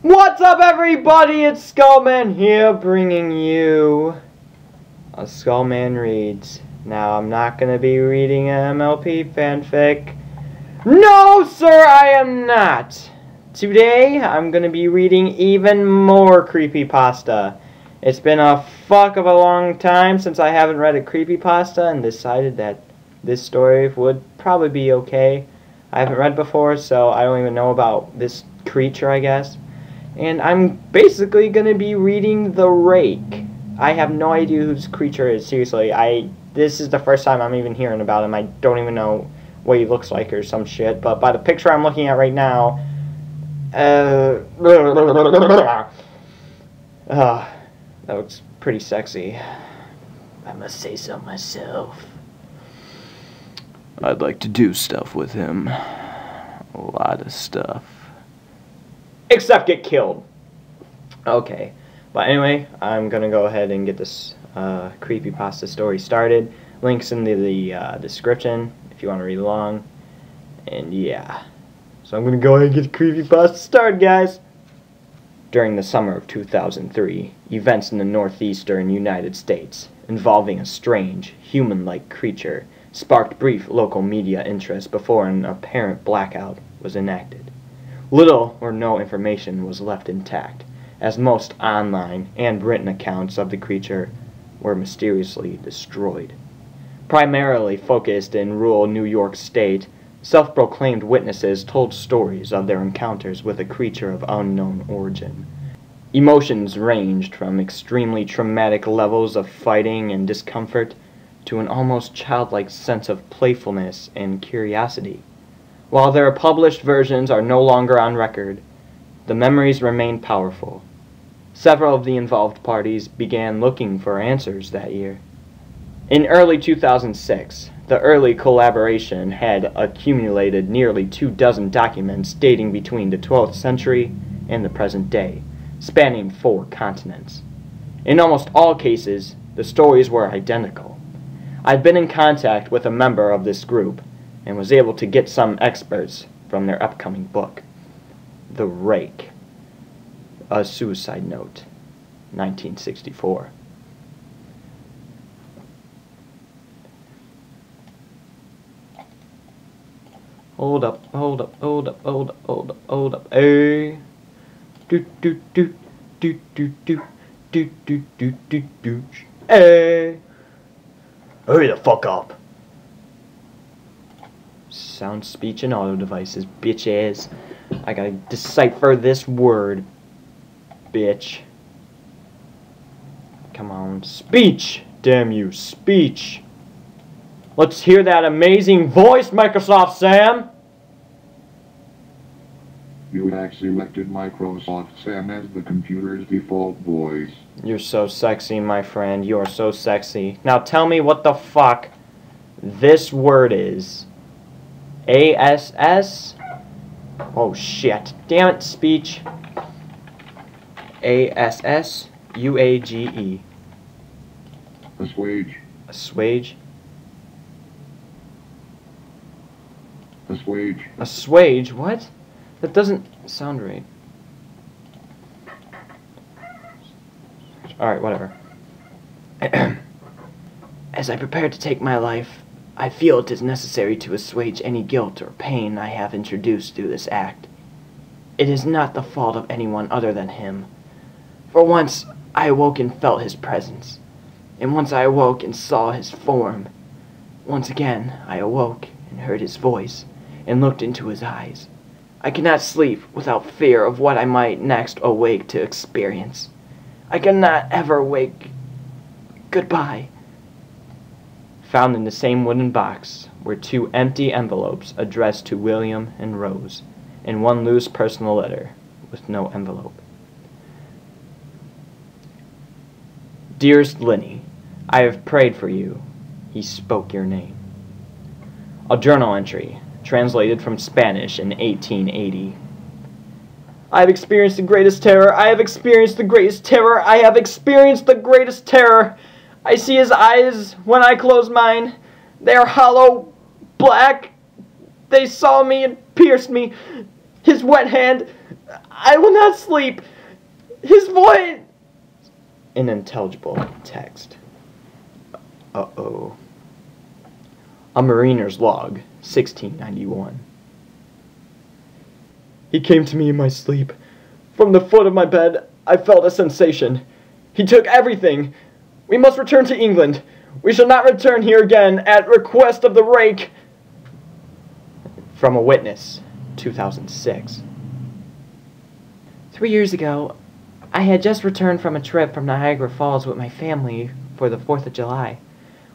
What's up, everybody? It's Skullman here, bringing you a Skullman Reads. Now, I'm not going to be reading an MLP fanfic. No, sir, I am not. Today, I'm going to be reading even more Creepypasta. It's been a fuck of a long time since I haven't read a Creepypasta and decided that this story would probably be okay. I haven't read before, so I don't even know about this creature, I guess. And I'm basically going to be reading the Rake. I have no idea who this creature is, seriously. This is the first time I'm even hearing about him. I don't even know what he looks like or some shit. But by the picture I'm looking at right now, that looks pretty sexy. I must say so myself. I'd like to do stuff with him. A lot of stuff. Except get killed. Okay. But anyway, I'm going to go ahead and get this Creepypasta story started. Links in the description if you want to read along. And yeah. So I'm going to go ahead and get the Creepypasta started, guys. During the summer of 2003, events in the northeastern United States involving a strange, human-like creature sparked brief local media interest before an apparent blackout was enacted. Little or no information was left intact, as most online and written accounts of the creature were mysteriously destroyed. Primarily focused in rural New York State, self-proclaimed witnesses told stories of their encounters with a creature of unknown origin. Emotions ranged from extremely traumatic levels of fighting and discomfort to an almost childlike sense of playfulness and curiosity. While their published versions are no longer on record, the memories remain powerful. Several of the involved parties began looking for answers that year. In early 2006, the early collaboration had accumulated nearly 24 documents dating between the 12th century and the present day, spanning 4 continents. In almost all cases, the stories were identical. I'd been in contact with a member of this group and was able to get some experts from their upcoming book, The Rake, A Suicide Note, 1964. Hold up, hey. Hey. Hurry the fuck up. Sound, speech, and auto devices, bitches. I gotta decipher this word. Bitch. Come on, speech! Damn you, speech! Let's hear that amazing voice, Microsoft Sam! You have selected Microsoft Sam as the computer's default voice. You're so sexy, my friend. You are so sexy. Now tell me what the fuck this word is. ASS? Oh shit. Damn it, speech. ASS UAGE. Assuage. Assuage? Assuage. Assuage? What? That doesn't sound right. Alright, whatever. As I prepare to take my life, I feel it is necessary to assuage any guilt or pain I have introduced through this act. It is not the fault of anyone other than him. For once, I awoke and felt his presence. And once I awoke and saw his form. Once again, I awoke and heard his voice and looked into his eyes. I cannot sleep without fear of what I might next awake to experience. I cannot ever wake. Goodbye. Found in the same wooden box were 2 empty envelopes addressed to William and Rose, and 1 loose personal letter with no envelope. Dearest Linny, I have prayed for you. He spoke your name. A journal entry, translated from Spanish in 1880. I have experienced the greatest terror. I have experienced the greatest terror. I have experienced the greatest terror. I see his eyes when I close mine. They are hollow, black. They saw me and pierced me. His wet hand I will not sleep. His voice... Unintelligible text. Uh-oh. A Mariner's Log, 1691. He came to me in my sleep. From the foot of my bed, I felt a sensation. He took everything. We must return to England. We shall not return here again at request of the Rake. From a witness, 2006. 3 years ago, I had just returned from a trip from Niagara Falls with my family for the 4th of July.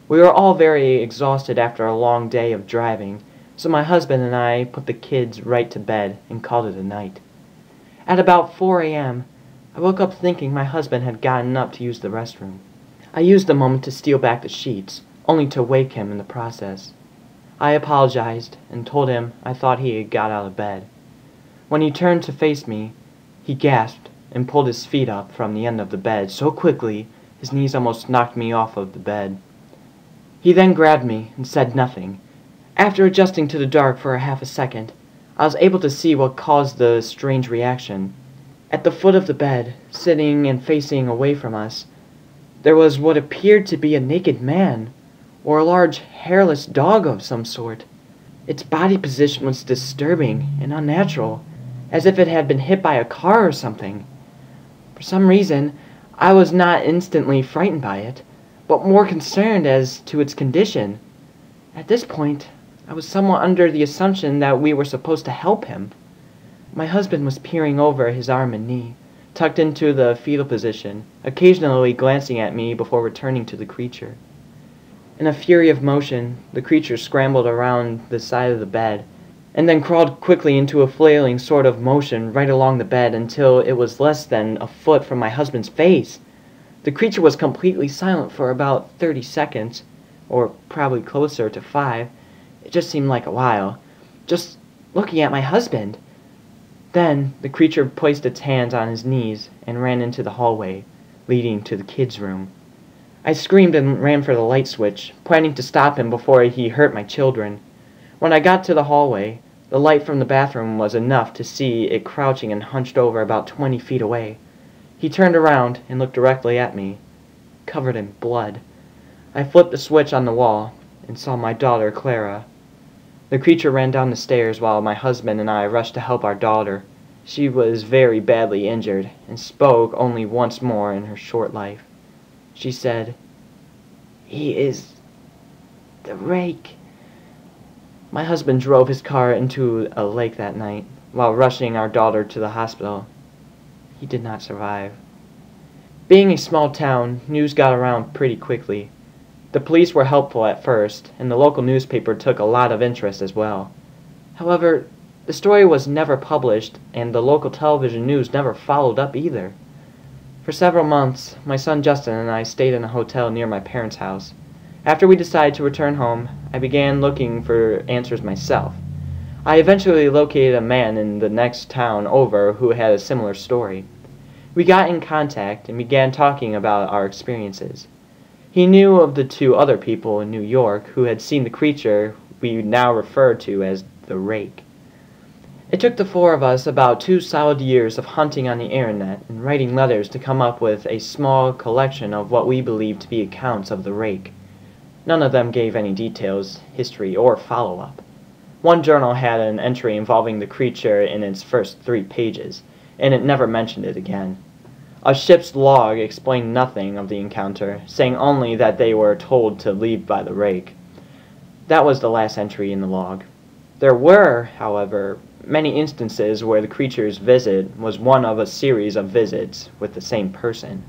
We were all very exhausted after a long day of driving, so my husband and I put the kids right to bed and called it a night. At about 4 a.m., I woke up thinking my husband had gotten up to use the restroom. I used the moment to steal back the sheets, only to wake him in the process. I apologized and told him I thought he had got out of bed. When he turned to face me, he gasped and pulled his feet up from the end of the bed so quickly his knees almost knocked me off of the bed. He then grabbed me and said nothing. After adjusting to the dark for a half a second, I was able to see what caused the strange reaction. At the foot of the bed, sitting and facing away from us, there was what appeared to be a naked man, or a large hairless dog of some sort. Its body position was disturbing and unnatural, as if it had been hit by a car or something. For some reason, I was not instantly frightened by it, but more concerned as to its condition. At this point, I was somewhat under the assumption that we were supposed to help him. My husband was peering over his arm and knee, tucked into the fetal position, occasionally glancing at me before returning to the creature. In a fury of motion, the creature scrambled around the side of the bed, and then crawled quickly into a flailing sort of motion right along the bed until it was less than a foot from my husband's face. The creature was completely silent for about 30 seconds, or probably closer to 5. It just seemed like a while, just looking at my husband. Then the creature placed its hands on his knees and ran into the hallway, leading to the kids' room. I screamed and ran for the light switch, planning to stop him before he hurt my children. When I got to the hallway, the light from the bathroom was enough to see it crouching and hunched over about 20 feet away. He turned around and looked directly at me, covered in blood. I flipped the switch on the wall and saw my daughter, Clara. The creature ran down the stairs while my husband and I rushed to help our daughter. She was very badly injured and spoke only once more in her short life. She said, "He is the Rake." My husband drove his car into a lake that night while rushing our daughter to the hospital. He did not survive. Being a small town, news got around pretty quickly. The police were helpful at first, and the local newspaper took a lot of interest as well. However, the story was never published, and the local television news never followed up either. For several months, my son Justin and I stayed in a hotel near my parents' house. After we decided to return home, I began looking for answers myself. I eventually located a man in the next town over who had a similar story. We got in contact and began talking about our experiences. He knew of the 2 other people in New York who had seen the creature we now refer to as the Rake. It took the 4 of us about 2 solid years of hunting on the internet and writing letters to come up with a small collection of what we believed to be accounts of the Rake. None of them gave any details, history, or follow-up. One journal had an entry involving the creature in its first 3 pages, and it never mentioned it again. A ship's log explained nothing of the encounter, saying only that they were told to leave by the Rake. That was the last entry in the log. There were, however, many instances where the creature's visit was one of a series of visits with the same person.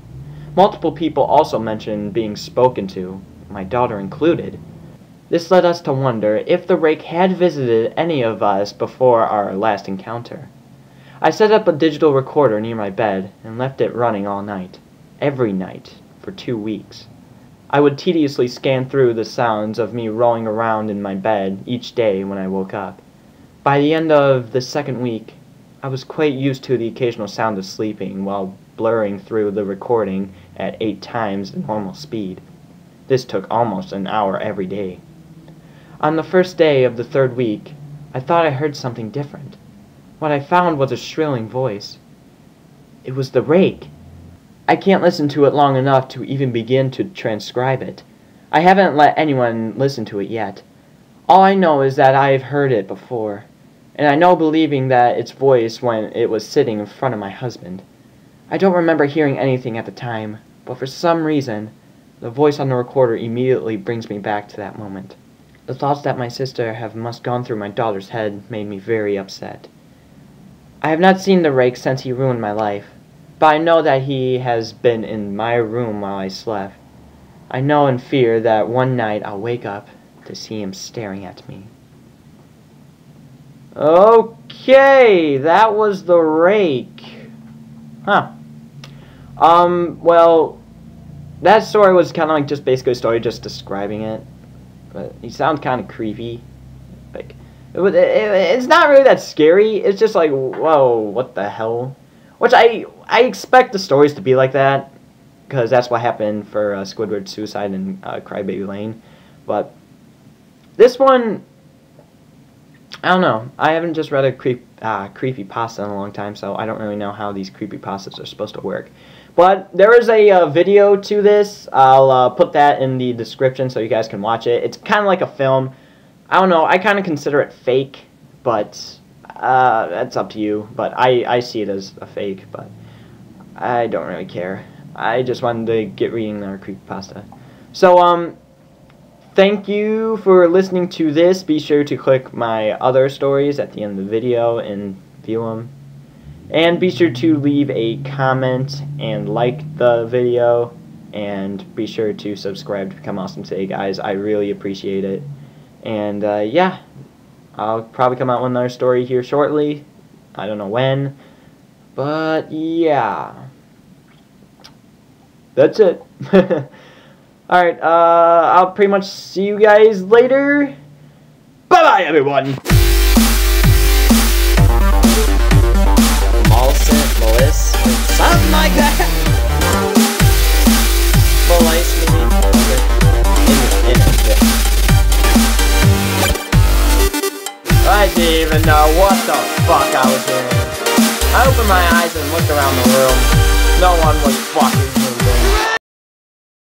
Multiple people also mentioned being spoken to, my daughter included. This led us to wonder if the Rake had visited any of us before our last encounter. I set up a digital recorder near my bed and left it running all night, every night, for 2 weeks. I would tediously scan through the sounds of me rolling around in my bed each day when I woke up. By the end of the 2nd week, I was quite used to the occasional sound of sleeping while blurring through the recording at 8 times the normal speed. This took almost an hour every day. On the first day of the 3rd week, I thought I heard something different. What I found was a shrilling voice. It was the Rake. I can't listen to it long enough to even begin to transcribe it. I haven't let anyone listen to it yet. All I know is that I've heard it before, and I know believing that its voice when it was sitting in front of my husband. I don't remember hearing anything at the time, but for some reason, the voice on the recorder immediately brings me back to that moment. The thoughts that my sister must gone through my daughter's head made me very upset. I have not seen the Rake since he ruined my life, but I know that he has been in my room while I slept. I know in fear that one night I'll wake up to see him staring at me. Okay, that was the Rake. Huh. Well, that story was kind of like just basically a story just describing it. But he sounds kind of creepy. Like, it's not really that scary. It's just like, whoa, what the hell? Which I expect the stories to be like that, because that's what happened for Squidward's suicide in Crybaby Lane. But this one, I don't know. I haven't just read a creepypasta in a long time, so I don't really know how these creepypastas are supposed to work. But there is a video to this. I'll put that in the description so you guys can watch it. It's kind of like a film. I don't know. I kind of consider it fake, but that's up to you. But I see it as a fake, but I don't really care. I just wanted to get reading our creepypasta. So, thank you for listening to this. Be sure to click my other stories at the end of the video and view them. And be sure to leave a comment and like the video. And be sure to subscribe to become awesome today, guys. I really appreciate it. And, yeah. I'll probably come out with another story here shortly. I don't know when. But, yeah. That's it. Alright, I'll pretty much see you guys later. Bye-bye, everyone! Melissa, something like that. Melissa, maybe. I didn't even know what the fuck I was doing. I opened my eyes and looked around the room. No one was fucking